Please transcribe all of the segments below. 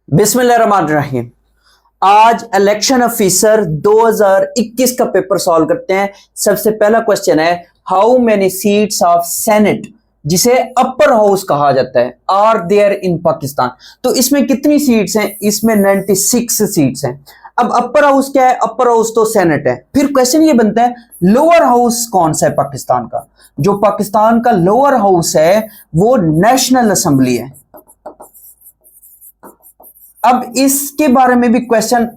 बिस्मिल्लाहिर्रहमानिर्रहीम। आज election officer 2021 का पेपर सॉल्व करते हैं। सबसे पहला क्वेश्चन है, how many seats of senate, जिसे अपर हाउस कहा जाता है, आर देयर इन पाकिस्तान। तो इसमें कितनी सीट्स हैं? इसमें 96 सीट्स हैं। अब अपर हाउस क्या है? अपर हाउस तो सेनेट है। फिर क्वेश्चन ये बनता है, लोअर हाउस कौन सा है पाकिस्तान का? जो पाकिस्तान का लोअर हाउस है वो नेशनल असेंबली है। अब इसके बारे में भी क्वेश्चन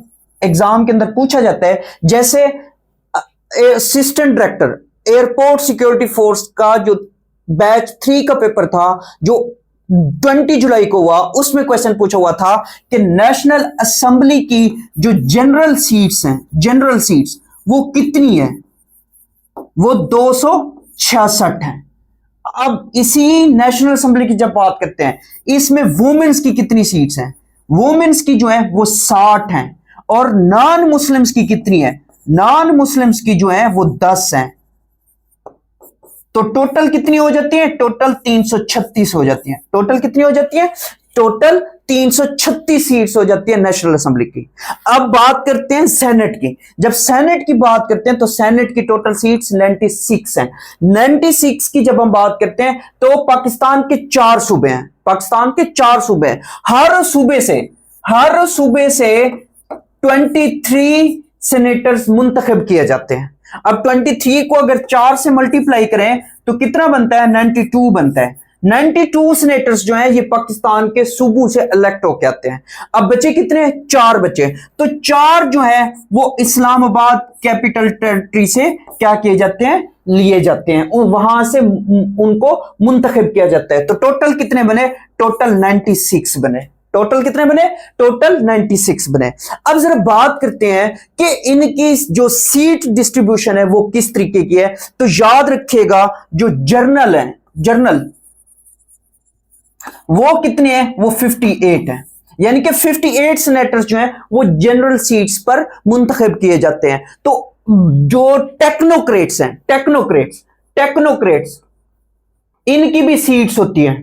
एग्जाम के अंदर पूछा जाता है। जैसे assistant director airport security force का जो बैच 3 का पेपर था, जो 20 जुलाई को हुआ, उसमें क्वेश्चन पूछा हुआ था कि नेशनल असेंबली की जो जनरल सीट्स हैं, जनरल सीट्स वो कितनी है? वो 266 है। अब इसी नेशनल असेंबली की जब बात करते हैं, इसमें वुमेन्स की कितनी सीट्स हैं? वुमेन्स की जो है वो 60 हैं। और नॉन मुस्लिम्स की कितनी है? नॉन मुस्लिम्स की जो है वो 10 हैं। तो टोटल कितनी हो जाती है? टोटल 336 हो जाती है। टोटल कितनी हो जाती है? टोटल 336 सीट्स हो जाती है नेशनल असेंबली की। अब बात करते हैं सेनेट की। जब सेनेट की बात करते हैं तो सेनेट की टोटल सीट्स 96 हैं। 96 की जब हम बात करते हैं तो पाकिस्तान के 4 सूबे हैं। पाकिस्तान के 4 सूबे हैं। हर सूबे से 23 सेनेटर्स मुंतखब किए जाते हैं। अब 23 को अगर 4 से मल्टीप्लाई करें तो कितना बनता है? 92 बनता है। 92 सेनेटर्स जो हैं ये पाकिस्तान के सूबों से इलेक्ट होके आते हैं। अब बचे कितने? 4 बचे। तो 4 जो है वो इस्लामाबाद कैपिटल टेरिटरी से क्या किए जाते हैं? लिए जाते हैं। वहां से उनको मुंतखब किया जाता है। तो टोटल कितने बने? टोटल 96 बने। टोटल कितने बने? टोटल 96 बने। अब जरा बात करते हैं कि इनकी जो सीट डिस्ट्रीब्यूशन है वो किस तरीके की है। तो याद रखिएगा, जो जर्नल है, जर्नल वो कितने हैं? वो 58 है। यानी कि 58 सेनेटर्स जो हैं वो जनरल सीट्स पर मुंतखब किए जाते हैं। तो जो टेक्नोक्रेट्स हैं, टेक्नोक्रेट्स इनकी भी सीट्स होती हैं।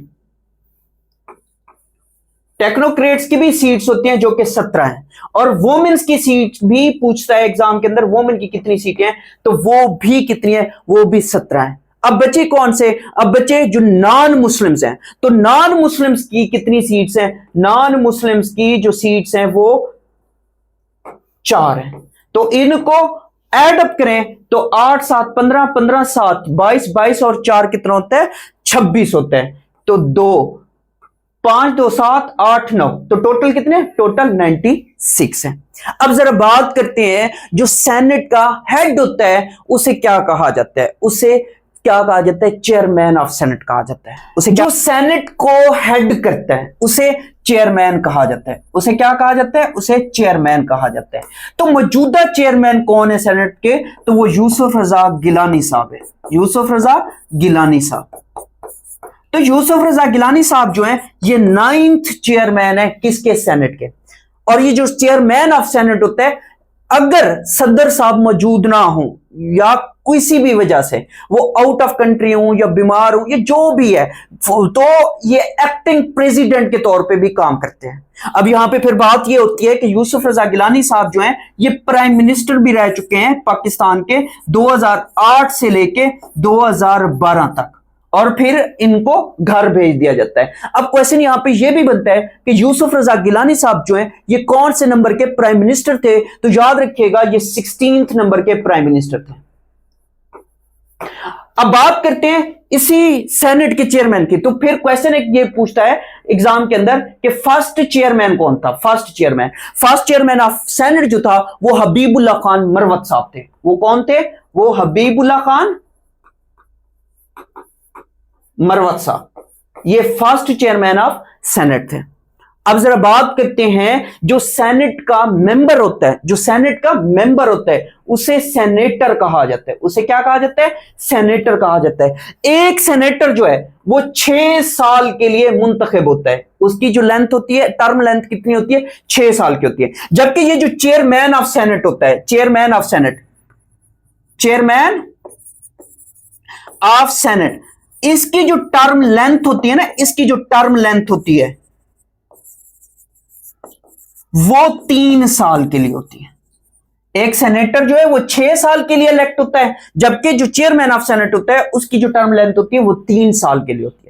टेक्नोक्रेट्स की भी सीट्स होती हैं जो कि 17 हैं। और वुमेन्स की सीट भी पूछता है एग्जाम के अंदर, वुमेन की कितनी सीटें हैं? तो वो भी कितनी है? वो भी 17 है। अब बचे कौन से? अब बचे जो नॉन मुस्लिम्स हैं। तो नॉन मुस्लिम्स की कितनी सीट्स हैं? नॉन मुस्लिम्स की जो सीट्स हैं वो 4 हैं। तो इनको ऐड अप करें तो 8 7 15 15 7 22 22 और 4 कितना होता है? 26 होता है। तो 2 5 2 7 8 9, तो टोटल कितने? टोटल 96 है। अब जरा बात करते हैं, जो सेनेट का हेड होता है उसे क्या कहा जाता है? उसे क्या कहा जाता है? चेयरमैन ऑफ सेनेट कहा जाता है। उसे जो सेनेट को हेड करता है उसे चेयरमैन कहा जाता है। उसे क्या कहा जाता है? उसे चेयरमैन कहा जाता है। तो मौजूदा चेयरमैन कौन है सेनेट के? तो वो यूसुफ रजा गिलानी साहब है। यूसुफ रजा गिलानी साहब। तो यूसुफ रजा गिलानी साहब जो है ये 9th चेयरमैन है किसके? सेनेट के। और ये जो चेयरमैन ऑफ सेनेट होता है, अगर सदर साहब मौजूद ना हो या किसी भी वजह से वो आउट ऑफ कंट्री हो या बीमार हो या जो भी है, तो ये एक्टिंग प्रेसिडेंट के तौर पे भी काम करते हैं। अब यहां पे फिर बात ये होती है कि यूसुफ रजा गिलानी साहब जो हैं ये प्राइम मिनिस्टर भी रह चुके हैं पाकिस्तान के 2008 से लेके 2012 तक, और फिर इनको घर भेज दिया जाता है। अब क्वेश्चन यहां पे ये भी बनता है कि यूसुफ रजा गिलानी साहब जो हैं ये कौन से नंबर के प्राइम मिनिस्टर थे? तो याद रखिएगा ये 16th नंबर के प्राइम मिनिस्टर थे। अब बात करते हैं इसी सेनेट के चेयरमैन की। तो फिर क्वेश्चन एक ये पूछता है एग्जाम के अंदर कि फर्स्ट चेयरमैन कौन था? फर्स्ट चेयरमैन ऑफ सेनेट जो था वो हबीबुल्लाह खान मरवत साहब थे। वो कौन थे? वो हबीबुल्लाह खान मरवत साहब, ये फर्स्ट चेयरमैन ऑफ सेनेट थे। अब जरा बात करते हैं, जो सेनेट का मेंबर होता है, जो सेनेट का मेंबर होता है उसे सेनेटर कहा जाता है। उसे क्या कहा जाता है? सेनेटर कहा जाता है। एक सेनेटर जो है वो 6 साल के लिए मुंतखब होता है। उसकी जो लेंथ होती है, टर्म लेंथ कितनी होती है? 6 साल की होती है। जबकि ये जो चेयरमैन ऑफ सेनेट होता है, चेयरमैन ऑफ सेनेट, इसकी जो टर्म लेंथ होती है ना, इसकी जो टर्म लेंथ होती है वो 3 साल के लिए होती है। एक सेनेटर जो है वो 6 साल के लिए इलेक्ट होता है, जबकि जो चेयरमैन ऑफ सेनेट होता है उसकी जो टर्म लेंथ होती है वो 3 साल के लिए होती है।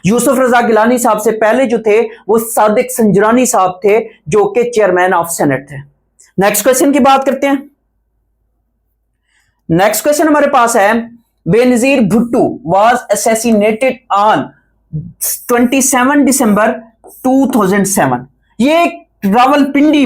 यूसुफ रजा गिलानी साहब से पहले जो थे वो सादिक संजरानी साहब थे, जो कि चेयरमैन ऑफ सेनेट थे। नेक्स्ट क्वेश्चन की बात करते हैं। नेक्स्ट क्वेश्चन हमारे पास है, Benazir Bhutto was assassinated on 27 दिसंबर 2007। ये रावलपिंडी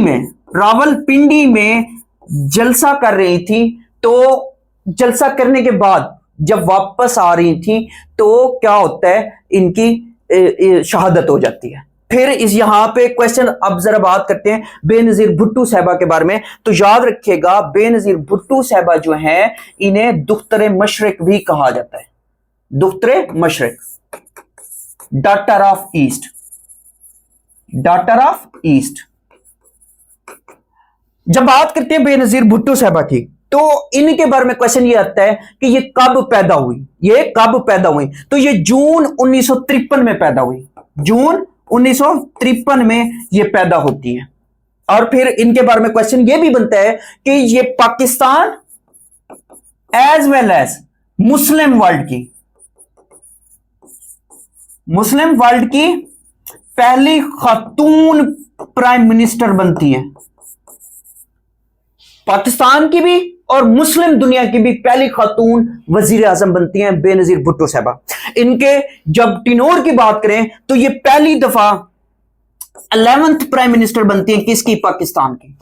में जलसा कर रही थी, तो जलसा करने के बाद जब वापस आ रही थी तो क्या होता है, इनकी शहादत हो जाती है। फिर इस यहां पे क्वेश्चन, अब जरा बात करते हैं बेनजीर भुट्टो साहबा के बारे में। तो याद रखिएगा बेनजीर भुट्टो साहबा जो हैं इन्हें दुख्तरे मशरिक भी कहा जाता है। दुख्तरे मशरिक, daughter of East, daughter of East. जब बात करते हैं बेनजीर भुट्टो साहबा की, तो इनके बारे में क्वेश्चन ये आता है कि ये कब पैदा हुई, ये कब पैदा हुई। तो ये जून 1953 में पैदा हुई, जून 1953 में ये पैदा होती है। और फिर इनके बारे में क्वेश्चन ये भी बनता है कि ये पाकिस्तान एज वेल एज मुस्लिम वर्ल्ड की पहली खातून प्राइम मिनिस्टर बनती है। पाकिस्तान की भी और मुस्लिम दुनिया की भी पहली खातून वजीर आजम बनती हैं बेनजीर भुट्टो साहबा। इनके जब टिनोर की बात करें तो ये पहली दफा 11th प्राइम मिनिस्टर बनती हैं, किसकी, पाकिस्तान की।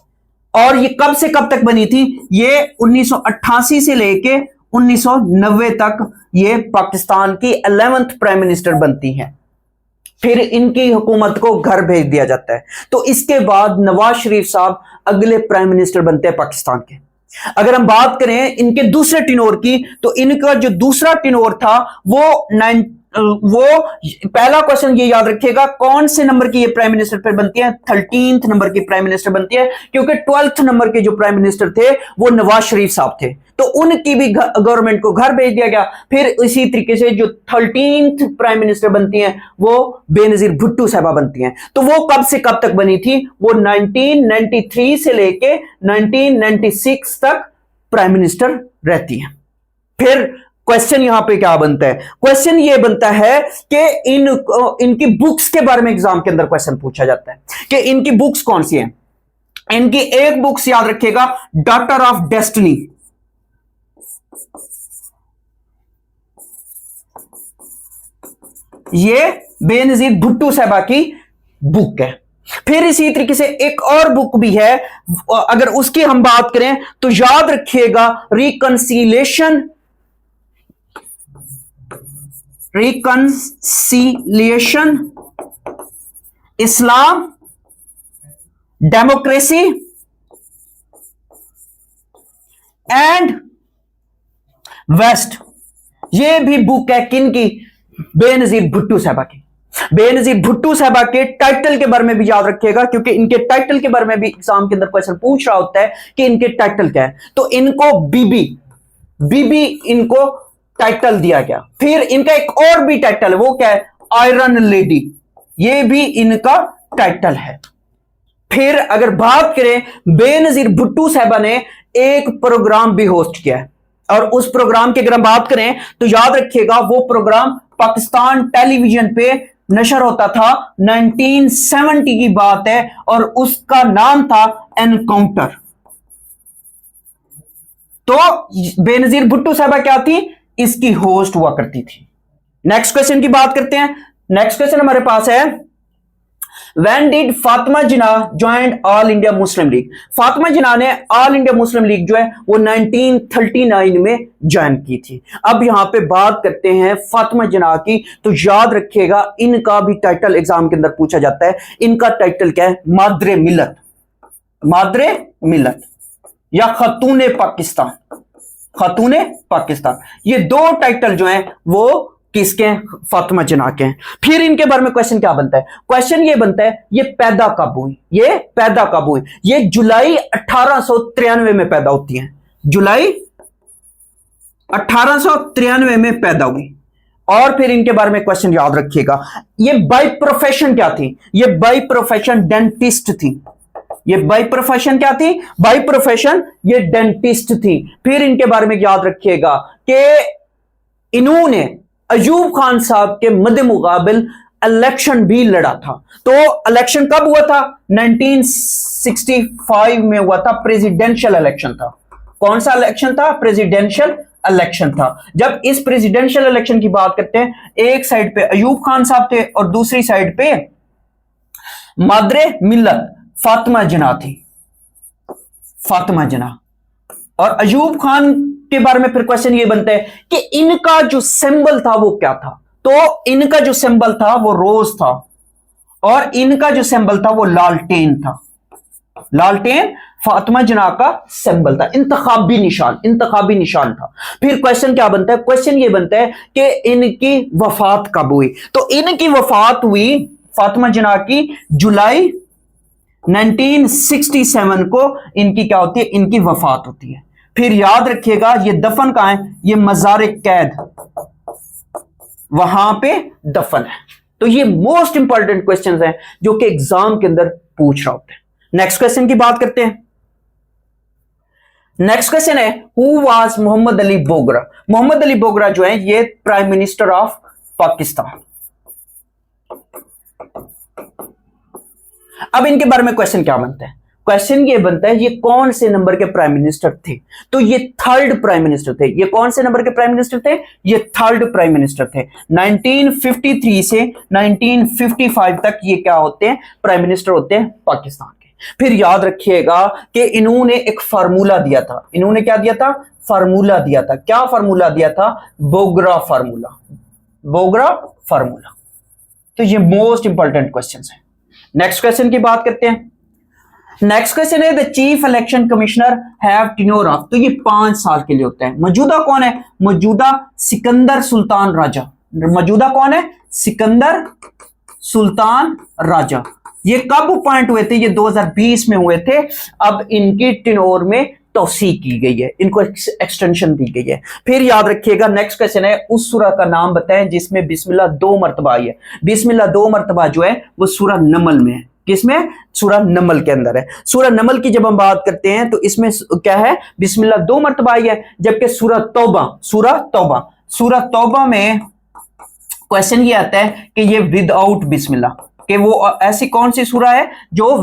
और ये कब से कब तक बनी थी, ये 1988 से लेके 1990 तक ये पाकिस्तान की 11th प्राइम मिनिस्टर बनती हैं। फिर इनकी हुकूमत को घर भेज दिया जाता है। तो इसके बाद नवाज शरीफ साहब अगले प्राइम मिनिस्टर बनते हैं पाकिस्तान के। अगर हम बात करें इनके दूसरे टिनोर की, तो इनका जो दूसरा टिनोर था वो पहला क्वेश्चन ये याद रखिएगा, कौन से नंबर की ये प्राइम मिनिस्टर फिर बनती है, 13th नंबर की प्राइम मिनिस्टर बनती है, क्योंकि 12th नंबर के जो प्राइम मिनिस्टर थे वो नवाज शरीफ साहब थे, तो उनकी भी गवर्नमेंट को घर भेज दिया गया। फिर इसी तरीके से जो 13th प्राइम मिनिस्टर बनती हैं वो बेनजीर भुट्टो साहबा बनती हैं। तो वो कब से कब तक बनी थी, वो 1993 से लेके 1996 तक प्राइम मिनिस्टर रहती हैं। फिर क्वेश्चन यहां पे क्या बनता है, क्वेश्चन ये बनता है कि इनकी बुक्स के बारे में एग्जाम के अंदर क्वेश्चन पूछा जाता है कि इनकी बुक्स कौन सी हैं। इनकी एक बुक्स याद रखिएगा, डॉटर ऑफ डेस्टिनी, ये बेनजीर भुट्टो साहबा की बुक है। फिर इसी तरीके से एक और बुक भी है, अगर उसकी हम बात करें तो याद रखिएगा reconciliation, Islam, democracy and west. ये भी बुक है किनकी, बेनजीर भुट्टो साहबा की। बेनजीर भुट्टो साहबा के टाइटल के बारे में भी याद रखिएगा, क्योंकि इनके टाइटल के बारे में भी एग्जाम के अंदर क्वेश्चन पूछ रहा होता है कि इनके टाइटल क्या है। तो इनको बीबी इनको टाइटल दिया गया। फिर इनका एक और भी टाइटल है, वो क्या है, आयरन लेडी, ये भी इनका टाइटल है। फिर अगर बात करें, बेनजीर भुट्टो साहबा ने एक प्रोग्राम भी होस्ट किया है, और उस प्रोग्राम की अगर हम बात करें तो याद रखिएगा वो प्रोग्राम पाकिस्तान टेलीविजन पे नशर होता था, 1970 की बात है, और उसका नाम था एनकाउंटर। तो बेनजीर भुट्टो साहबा क्या थी, इसकी होस्ट हुआ करती थी। नेक्स्ट क्वेश्चन की बात करते हैं। नेक्स्ट क्वेश्चन हमारे पास है, When did Fatima Jinnah join All India Muslim League. Fatima Jinnah ने ऑल इंडिया मुस्लिम लीग जो है वो 1939 में ज्वाइन की थी। अब यहां पे बात करते हैं फातिमा जिन्ना की, तो याद रखिएगा इनका भी टाइटल एग्जाम के अंदर पूछा जाता है। इनका टाइटल क्या है, मादरे मिलत, मादरे मिलत या खातूने पाकिस्तान, खातूने पाकिस्तान। ये दो टाइटल जो हैं वो किसके हैं, फातिमा जिन्ना के हैं। फिर इनके बारे में क्वेश्चन क्या बनता है, क्वेश्चन ये बनता है ये पैदा कब हुई, ये पैदा कब हुई। ये जुलाई 1893 में पैदा होती हैं, जुलाई 1893 में पैदा हुई। और फिर इनके बारे में क्वेश्चन याद रखिएगा, ये बाय प्रोफेशन क्या थी, ये बाय प्रोफेशन डेंटिस्ट थी, ये बाई प्रोफेशन क्या थी? बाई प्रोफेशन ये डेंटिस्ट थी। फिर इनके बारे में याद रखिएगा कि इन्होंने अयूब खान साहब के मद्दे मुकाबिल इलेक्शन भी लड़ा था। तो इलेक्शन कब हुआ था? 1965 में हुआ था, प्रेसिडेंशियल इलेक्शन था। कौन सा इलेक्शन था? प्रेसिडेंशियल इलेक्शन था। जब इस प्रेसिडेंशियल इलेक्शन की बात करते हैं, एक साइड पे अयूब खान साहब थे और दूसरी साइड पे मादरे मिल्लत फातिमा जिन्ना थी, फातिमा जिन्ना। और अयूब खान के बारे में फिर क्वेश्चन ये बनता है कि इनका जो सिंबल था वो क्या था? तो इनका जो सिंबल था वो रोज था और इनका जो सिंबल था वो लालटेन था। लालटेन फातिमा जिन्ना का सिंबल था, इंतखाबी निशान था। फिर क्वेश्चन क्या बनता है? क्वेश्चन ये बनता है कि इनकी वफात कब हुई? तो इनकी वफात हुई फातिमा जिन्ना की जुलाई 1967 को इनकी क्या होती है? इनकी वफात होती है। फिर याद रखिएगा ये दफन कहां है? ये मज़ार कैद, वहां पे दफन है। तो ये मोस्ट इंपॉर्टेंट क्वेश्चंस हैं जो कि एग्जाम के अंदर पूछ रहा होता है। नेक्स्ट क्वेश्चन की बात करते हैं। नेक्स्ट क्वेश्चन है हु वाज मोहम्मद अली बोगरा? मोहम्मद अली बोगरा जो है ये प्राइम मिनिस्टर ऑफ पाकिस्तान। अब इनके बारे में क्वेश्चन क्या बनता है? क्वेश्चन ये बनता है ये कौन से नंबर के प्राइम मिनिस्टर थे? तो ये थर्ड प्राइम मिनिस्टर थे। ये कौन से नंबर के प्राइम मिनिस्टर थे? ये थर्ड प्राइम मिनिस्टर थे। 1953 से 1955 तक ये क्या होते हैं? प्राइम मिनिस्टर होते हैं पाकिस्तान के। फिर याद रखिएगा कि इन्होंने एक फार्मूला दिया था। इन्होंने क्या दिया था? फार्मूला दिया था। क्या फार्मूला दिया था? Bogra formula, Bogra formula. तो ये मोस्ट इंपॉर्टेंट क्वेश्चन है। नेक्स्ट क्वेश्चन की बात करते हैं। नेक्स्ट क्वेश्चन है the chief election commissioner have tenure of? तो ये 5 साल के लिए होता है। मौजूदा कौन है? मौजूदा सिकंदर सुल्तान राजा। मौजूदा कौन है? सिकंदर सुल्तान राजा। ये कब अपॉइंट हुए थे? ये 2020 में हुए थे। अब इनकी टेन्योर में तौसी की गई है, इनको एक्सटेंशन दी गई है। फिर याद रखिएगा नेक्स्ट क्वेश्चन है उस सूरह का नाम बताएं जिसमें बिस्मिल्लाह 2 मरतबा आई है। बिस्मिल्लाह 2 मरतबा जो है वो सूरह नमल में है। किसमें? सूरह नमल के अंदर है। सूरह नमल की जब हम बात करते हैं तो इसमें क्या है? बिस्मिल्लाह 2 मरतबा आई है। जबकि सूरह तौबा में क्वेश्चन ये आता है कि ये विदाउट बिस्मिल्लाह, कि वो ऐसी कौन सी सूरह है जो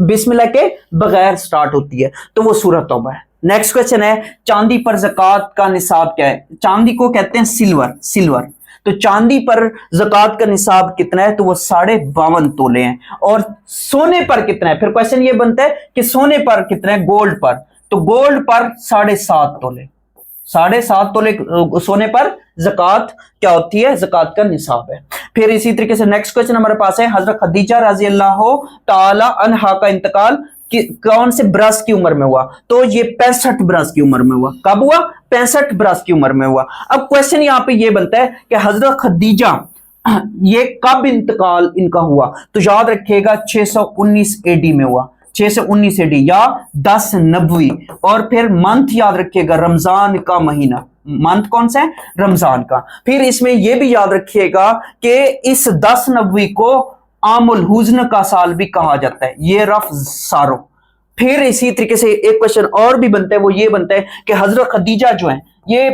बिस्मिल्लाह के बगैर स्टार्ट होती है? तो वो सूरह तौबा है। नेक्स्ट क्वेश्चन है चांदी पर ज़कात का निसाब क्या है? चांदी को कहते हैं सिल्वर। तो चांदी पर ज़कात का निसाब कितना है? तो वो 52.5 तोले हैं। और सोने पर कितना है? फिर क्वेश्चन ये बनता है कि सोने पर कितना है? गोल्ड पर। तो गोल्ड पर 7.5 तोले। 7.5 तोले सोने पर ज़कात क्या होती है? ज़कात का निसाब है। फिर इसी तरीके से नेक्स्ट क्वेश्चन हमारे पास है हजरत खदीजा रज़ी अल्लाह ताला अन्हा का इंतकाल कौन से बरस की उम्र में हुआ? तो ये 65 बरस की उम्र में हुआ। कब हुआ? 65 बरस की उम्र में हुआ। अब क्वेश्चन यहां पे ये बनता है कि हजरत खदीजा ये कब इंतकाल इनका हुआ? तो याद रखिएगा 619 एडी में हुआ। 619 एडी या 10 नबवी। और फिर मंथ याद रखिएगा रमजान का महीना। मंथ कौन सा है? रमजान का। फिर इसमें यह भी याद रखिएगा कि इस 10 नबवी को आमुल हुज्न का साल भी कहा जाता है, ये रफ सारो। फिर इसी तरीके से एक क्वेश्चन और भी बनता है, वो ये बनता है कि हजरत खदीजा जो है ये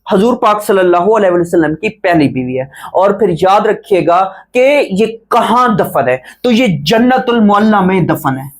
हजूर पाक सल्लल्लाहु अलैहि वसल्लम की पहली बीवी है। और फिर याद रखिएगा कि ये कहां दफन है? तो ये जन्नतुल मुअल्ला में दफन है।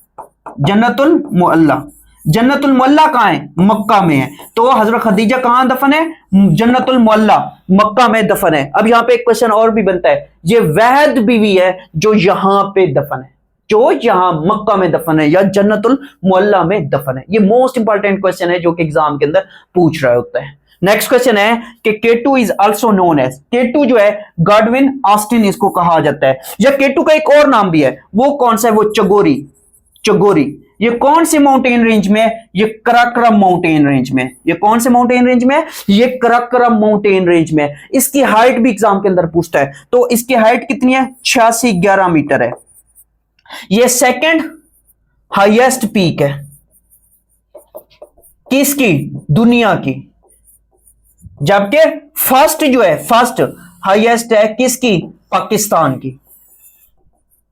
जन्नतुल मुअल्ला कहां है? मक्का में है। तो हजरत खदीजा कहां दफन है? जन्नतुल मुअल्ला मक्का में दफन है। अब यहां पे एक क्वेश्चन और भी बनता है, ये वहद बीवी है जो यहां पे दफन है, जो यहां मक्का में दफन है या जन्नतुल मुअल्ला में दफन है। ये मोस्ट इंपॉर्टेंट क्वेश्चन है जो कि एग्जाम के अंदर पूछ रहा होता है। नेक्स्ट क्वेश्चन है कि केटू इज आल्सो नोन एज? केटू जो है गॉडविन ऑस्टिन इसको कहा जाता है, या केटू का एक और नाम भी है, वो कौन सा है? वो चगोरी। ये कौन से माउंटेन रेंज में? ये कराकरम माउंटेन रेंज में। ये कौन से माउंटेन रेंज में? ये कराकरम माउंटेन रेंज में। इसकी हाइट भी एग्जाम के अंदर पूछता है। तो इसकी हाइट कितनी है? 8611 मीटर है। ये सेकंड हाईएस्ट पीक है किसकी? दुनिया की। जबकि फर्स्ट हाईएस्ट है किसकी? पाकिस्तान की।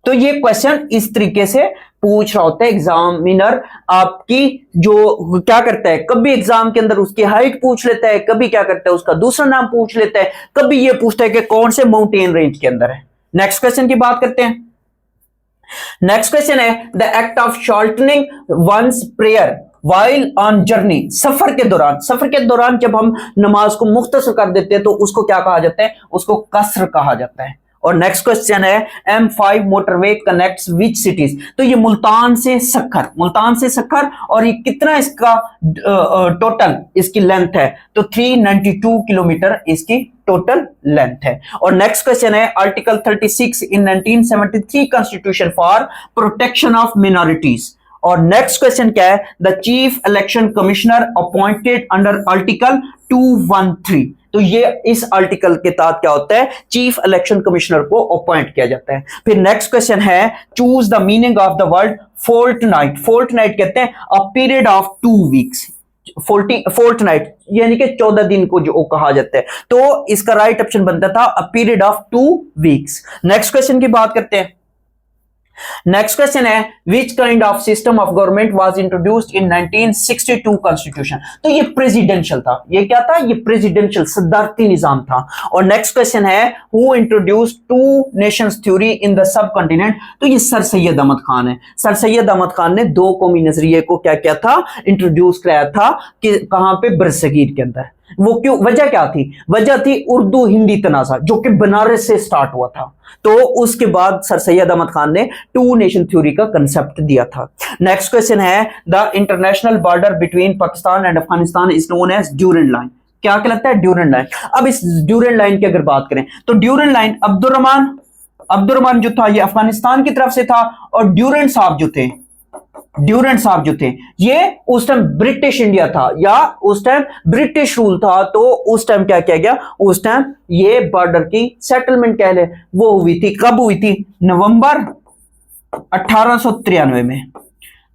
तो ये क्वेश्चन इस तरीके से पूछ रहा होता है एग्जामिनर आपकी, जो क्या करता है कभी एग्जाम के अंदर उसकी हाइट पूछ लेता है, कभी क्या करता है उसका दूसरा नाम पूछ लेता है, कभी ये पूछता है कि कौन से माउंटेन रेंज के अंदर है। नेक्स्ट क्वेश्चन की बात करते हैं। नेक्स्ट क्वेश्चन है the act of shortening one's prayer while on journey, सफर के दौरान जब हम नमाज को मुख्तसर कर देते हैं तो उसको क्या कहा जाता है, उसको कसर कहा जाता है। और नेक्स्ट क्वेश्चन है M5 मोटरवे कनेक्ट्स विच सिटीज, तो ये मुल्तान से सखर और ये कितना इसका टोटल इसकी लेंथ है, तो 392 किलोमीटर इसकी टोटल लेंथ है। और नेक्स्ट क्वेश्चन है article 36 in 1973 constitution for protection of minorities. और नेक्स्ट क्वेश्चन क्या है, the chief election commissioner appointed under article 213, तो ये इस आर्टिकल के तहत क्या होता है, चीफ इलेक्शन कमिश्नर को अपॉइंट किया जाता है। फिर नेक्स्ट क्वेश्चन है choose the meaning of the word fortnight कहते हैं a period of 2 weeks, fortnight यानी कि 14 दिन को जो कहा जाता है, तो इसका राइट ऑप्शन बनता था अ period of 2 weeks. Next question की बात करते हैं। नेक्स्ट क्वेश्चन है which kind of system of government was introduced in 1962 constitution, तो ये प्रेसिडेंशियल था, ये क्या था, ये प्रेसिडेंशियल सदारती निजाम था। और नेक्स्ट क्वेश्चन है who introduced two nations theory in the sub continent, तो ये सर सैयद अहमद खान है। सर सैयद अहमद खान ने 2 कौमी नजरिए को क्या किया था, इंट्रोड्यूस कराया था कि कहां पे, बरसगीर के अंदर। वो क्यों, वजह क्या थी, वजह थी उर्दू हिंदी तनाजा जो कि बनारस से स्टार्ट हुआ था, तो उसके बाद सर सैयद अहमद खान ने 2 नेशन थ्योरी का कंसेप्ट दिया था। नेक्स्ट क्वेश्चन है the international border between Pakistan and Afghanistan is known as Durand line, क्या कहलाता है, ड्यूरेंट लाइन। अब इस ड्यूरेंट लाइन की अगर बात करें तो ड्यूरेंट लाइन अब्दुर्रहमान जो था ये अफगानिस्तान की तरफ से था, और ड्यूरेंट साहब जो थे ये उस टाइम ब्रिटिश इंडिया था या उस टाइम ब्रिटिश रूल था, तो उस टाइम क्या किया गया, उस टाइम ये बॉर्डर की सेटलमेंट कह ले वो हुई थी, कब हुई थी, नवंबर 1893 में।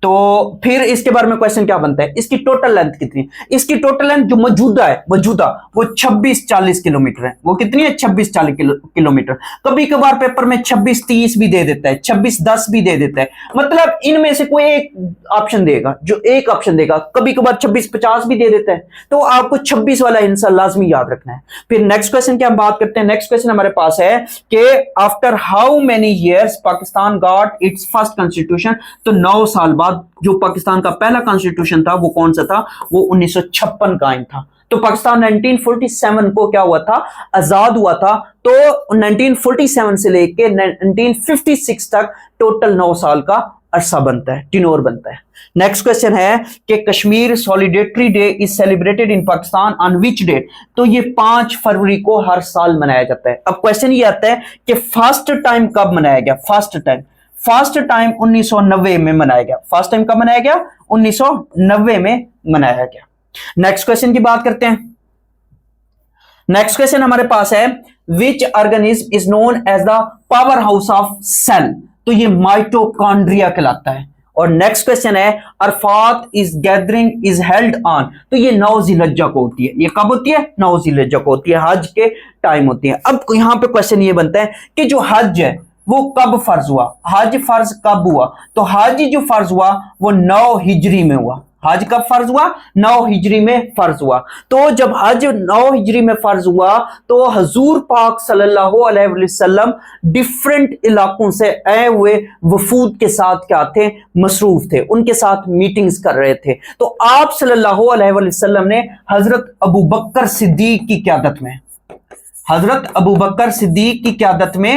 तो फिर इसके बारे में क्वेश्चन क्या बनता है, इसकी टोटल लेंथ कितनी, इसकी टोटल लेंथ जो मौजूदा वो 2640 किलोमीटर है। वो कितनी है, 2640 किलोमीटर। कभी कभार पेपर में 2630 भी दे देता है, 2610 भी दे देता है, मतलब इनमें से कोई एक ऑप्शन देगा, जो एक ऑप्शन देगा। कभी कभार 2650 भी दे देता है, तो आपको 26 वाला आंसर लाजमी याद रखना है। फिर नेक्स्ट क्वेश्चन की हम बात करते हैं। नेक्स्ट क्वेश्चन हमारे पास है कि after how many years Pakistan got its first constitution, तो 9 साल बाद जो पाकिस्तान का पहला कॉन्स्टिट्यूशन था वो कौन सा था, वो 1956 का आइन था। तो पाकिस्तान 1947 को क्या हुआ था, आजाद हुआ था। तो 1947 से लेके 1956 तक टोटल 9 साल का अरसा बनता है, टिनोर बनता है। नेक्स्ट क्वेश्चन है कि Kashmir solidarity day is celebrated in Pakistan on which date, तो ये 5 फरवरी को हर साल मनाया जाता है। अब क्वेश्चन ये आता है कि फर्स्ट टाइम कब मनाया गया, फर्स्ट टाइम 1990 में मनाया गया। फर्स्ट टाइम कब मनाया गया, 1990 में मनाया गया। नेक्स्ट क्वेश्चन की बात करते हैं। नेक्स्ट क्वेश्चन हमारे पास है which organism is known as the power house of cell, तो ये माइटोकॉन्ड्रिया कहलाता है। और नेक्स्ट क्वेश्चन है Arafat is gathering is held on, तो ये 9 ज़िलहिज्जा को होती है। ये कब होती है, 9 ज़िलहिज्जा को होती है, हज के टाइम होती है। अब यहां पे क्वेश्चन ये बनता है कि जो हज है वो कब फर्ज हुआ, हज फर्ज कब हुआ, तो हज जो फर्ज हुआ वो 9 हिजरी में हुआ। हज कब फर्ज हुआ, 9 हिजरी में फर्ज हुआ। तो जब हज 9 हिजरी में फर्ज हुआ तो हजूर पाक सल्लल्लाहु अलैहि वसल्लम डिफरेंट इलाकों से आए हुए वफूद के साथ क्या थे, मसरूफ थे, उनके साथ मीटिंग्स कर रहे थे। तो आप सल्लल्लाहु अलैहि वसल्लम ने हजरत अबू बकर सिद्दीक की क़यादत में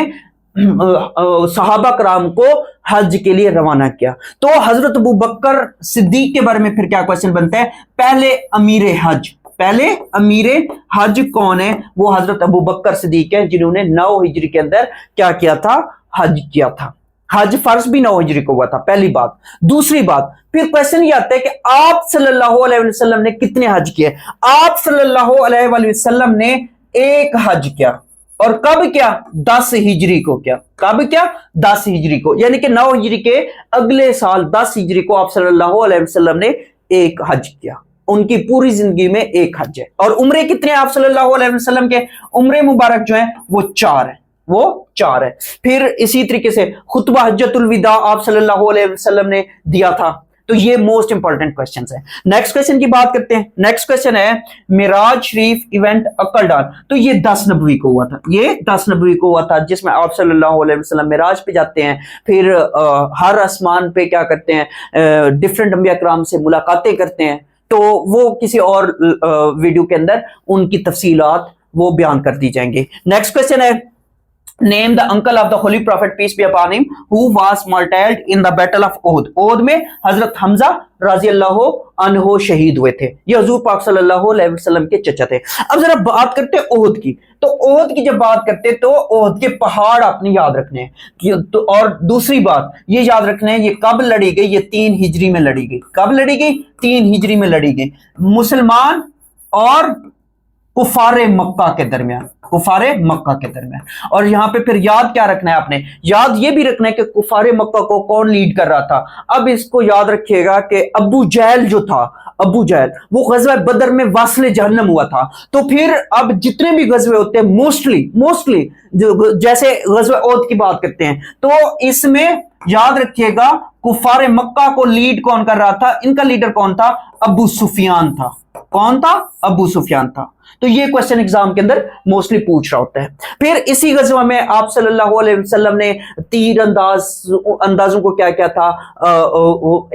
सहाबा कराम को हज के लिए रवाना किया। तो हजरत अबू बकर सिद्दीक के बारे में फिर क्या क्वेश्चन बनता है, पहले अमीर हज कौन है, वो हजरत अबू बकर सिद्दीक है, जिन्होंने 9 हिजरी के अंदर क्या किया था, हज किया था। हज फर्ज भी 9 हिजरी को हुआ था, पहली बात। दूसरी बात, फिर क्वेश्चन ये आता है कि आप सल्लल्लाहु अलैहि वसल्लम ने कितने हज किए। आप सल्लल्लाहु अलैहि वसल्लम ने एक हज किया, और कब क्या, 10 हिजरी को क्या, कब क्या, 10 हिजरी को, यानी कि 9 हिजरी के अगले साल 10 हिजरी को आप सल्लल्लाहु अलैहि वसल्लम ने एक हज किया। उनकी पूरी जिंदगी में एक हज है। और उम्रे कितने आप सल्लल्लाहु अलैहि वसल्लम के, उम्रे मुबारक जो है वो 4 है, वो 4 है। फिर इसी तरीके से खुतबा हज्जतुल विदा आप सल्लल्लाहु अलैहि वसल्लम ने दिया था। तो ये मोस्ट इंपॉर्टेंट क्वेश्चन है। नेक्स्ट क्वेश्चन की बात करते हैं। नेक्स्ट क्वेश्चन है मिराज शरीफ इवेंट अकलडान। तो ये 10 नबवी को हुआ था, ये 10 नबवी को हुआ था, जिसमें आप सल्लल्लाहु अलैहि वसल्लम मिराज पे जाते हैं, फिर हर आसमान पे क्या करते हैं, डिफरेंट अंबिया कराम से मुलाकातें करते हैं। तो वो किसी और वीडियो के अंदर उनकी तफसीलात वो बयान कर दी जाएंगी। नेक्स्ट क्वेश्चन है name the uncle of the holy prophet peace be upon him who was martyred in the battle of Uhud. Uhud में हजरत हमजा रजी अल्लाह अन्हो शहीद हुए थे। ये हुजूर पाक सल्लल्लाहु अलैहि वसल्लम के चचा थे। अब जरा बात करते हैं ओहद की। तो ओहद की जब बात करते तो ओहद के पहाड़ आपने याद रखने हैं। तो और दूसरी बात ये याद रखना है, ये कब लड़ी गई, ये 3 हिजरी में लड़ी गई। कब लड़ी गई? 3 हिजरी में लड़ी गई। मुसलमान और कुफारे मक्का के दरमियान, कुफारे मक्का के दरमियान। और यहां पे फिर याद क्या रखना है आपने? याद ये भी रखना है कि कुफारे मक्का को कौन लीड कर रहा था। अब इसको याद रखिएगा कि अबू जहल जो था, अबू जहल वो गज़वा बदर में वास्ले जहन्नम हुआ था। तो फिर अब जितने भी गज़वे होते हैं मोस्टली जो जैसे गज़वा ओहद की बात करते हैं, तो इसमें याद रखिएगा कुफारे मक्का को लीड कौन कर रहा था? इनका लीडर कौन था? अबू सुफियान था। कौन था? अबू सुफियान था। तो ये क्वेश्चन एग्जाम के अंदर मोस्टली पूछ रहा होता है। फिर इसी गज़वा में आप सल्लल्लाहु अलैहि वसल्लम ने तीर अंदाजों को क्या क्या था,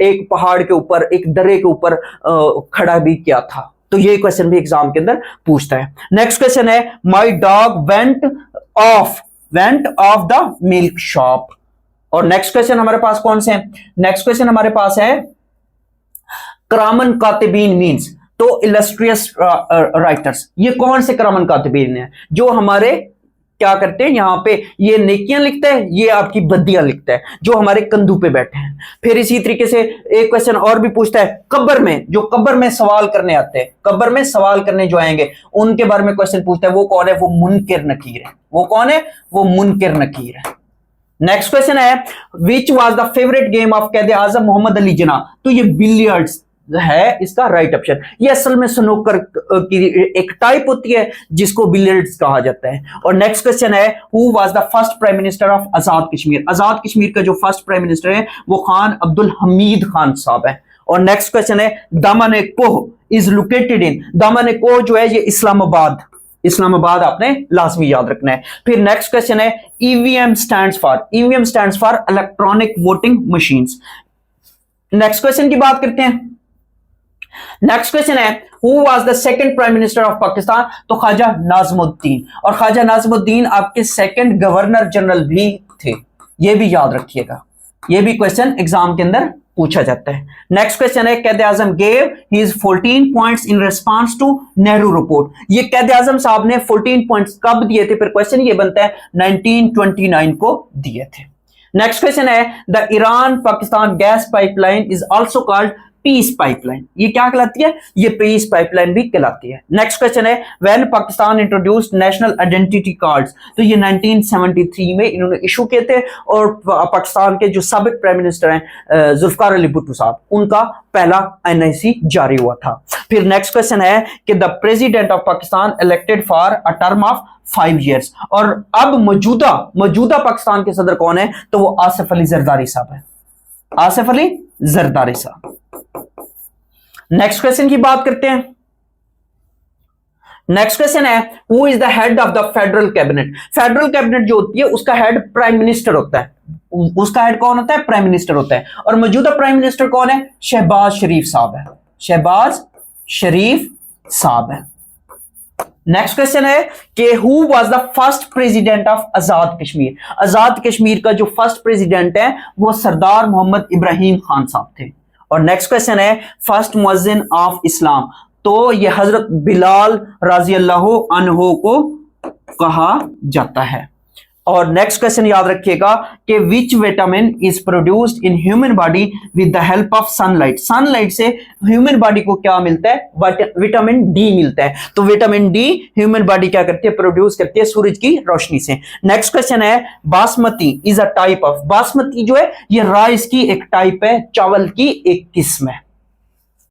एक पहाड़ के ऊपर, एक दर्रे के ऊपर खड़ा भी किया था। तो ये क्वेश्चन भी एग्जाम के अंदर पूछता है। नेक्स्ट क्वेश्चन है my dog went of the milk shop. और नेक्स्ट क्वेश्चन हमारे पास कौन से हैं? नेक्स्ट क्वेश्चन हमारे पास है करामन कातिबीन मीन्स। तो इलस्ट्रियस राइटर्स, ये कौन से करामन कातिबीन हैं? जो हमारे क्या करते हैं, यहां पे ये नेकियां लिखते हैं, ये आपकी बद्दियां लिखते हैं, जो हमारे कंधों पे बैठे हैं। फिर इसी तरीके से एक क्वेश्चन और भी पूछता है कब्र में, जो कब्र में सवाल करने आते हैं, कब्र में सवाल करने जो आएंगे उनके बारे में क्वेश्चन पूछता है। वो कौन है? वो मुनकिर नकीर है। वो कौन है? वो मुनकिर नकीर है। नेक्स्ट क्वेश्चन है which was the favourite game of कैद आजम मोहम्मद अली जिन्ना। तो ये बिलियर्ड्स है इसका राइट ऑप्शन। ये असल में स्नूकर की एक टाइप होती है जिसको बिलियर्ड्स कहा जाता है। और नेक्स्ट क्वेश्चन है who was the first prime minister of Azad Kashmir. Azad Kashmir का जो फर्स्ट प्राइम मिनिस्टर है वो खान अब्दुल हमीद खान साहब है। और नेक्स्ट क्वेश्चन है दामन-ए-कोह इज लोकेटेड इन। दामन-ए-कोह जो है ये इस्लामाबाद आपने लाजमी याद रखना है। फिर नेक्स्ट क्वेश्चन है EVM stands for electronic voting machines. Next question की बात करते हैं। नेक्स्ट क्वेश्चन है who was the second prime minister of Pakistan. तो ख्वाजा नाज़मुद्दीन। और ख्वाजा नाज़मुद्दीन आपके सेकंड गवर्नर जनरल भी थे। ये भी याद रखिएगा, ये भी क्वेश्चन एग्जाम के अंदर पूछा जाता है। नेक्स्ट क्वेश्चन है Quaid Azam gave his 14 points in response to Nehru report. ये कैद आजम साहब ने 14 पॉइंट्स कब दिए थे? फिर क्वेश्चन ये बनता है 1929 को दिए थे। नेक्स्ट क्वेश्चन है the Iran Pakistan gas pipeline is also called peace pipeline. ये क्या कहलाती है? ये पीस पाइपलाइन भी कहलाती है। नेक्स्ट क्वेश्चन है when Pakistan introduced national identity cards. तो ये 1973 में इन्होंने इशू किए थे। और पाकिस्तान के जो साबिक प्राइम मिनिस्टर हैं जुल्फकार अली भुट्टो साहब, उनका पहला एनआईसी जारी हुआ था। फिर नेक्स्ट क्वेश्चन है कि the president of Pakistan elected for a term of 5 years। और अब मौजूदा पाकिस्तान के सदर कौन है? तो वो आसिफ अली जरदारी साहब है। आसिफ अली जरदारी साहब। नेक्स्ट क्वेश्चन की बात करते हैं। नेक्स्ट क्वेश्चन है who is the head of the federal cabinet. Federal cabinet जो होती है उसका हेड प्राइम मिनिस्टर होता है। उसका हेड कौन होता है? प्राइम मिनिस्टर होता है। और मौजूदा प्राइम मिनिस्टर कौन है? शहबाज शरीफ साहब है। शहबाज शरीफ साहब है। नेक्स्ट क्वेश्चन है कि who was the first president of Azad Kashmir. Azad Kashmir का जो फर्स्ट प्रेसिडेंट है वो सरदार मोहम्मद इब्राहिम खान साहब थे। और नेक्स्ट क्वेश्चन है फर्स्ट मुअज्जिन ऑफ इस्लाम। तो ये हजरत बिलाल रजी अल्लाह अन्हो को कहा जाता है। और नेक्स्ट क्वेश्चन याद रखिएगा कि which vitamin is produced in human body with the help of sunlight. Sunlight से ह्यूमन बॉडी को क्या मिलता है? विटामिन डी मिलता है। तो विटामिन डी ह्यूमन बॉडी क्या करती है? प्रोड्यूस करती है सूरज की रोशनी से। नेक्स्ट क्वेश्चन है basmati is a type of. Basmati जो है ये राइस की एक टाइप है, चावल की एक किस्म है।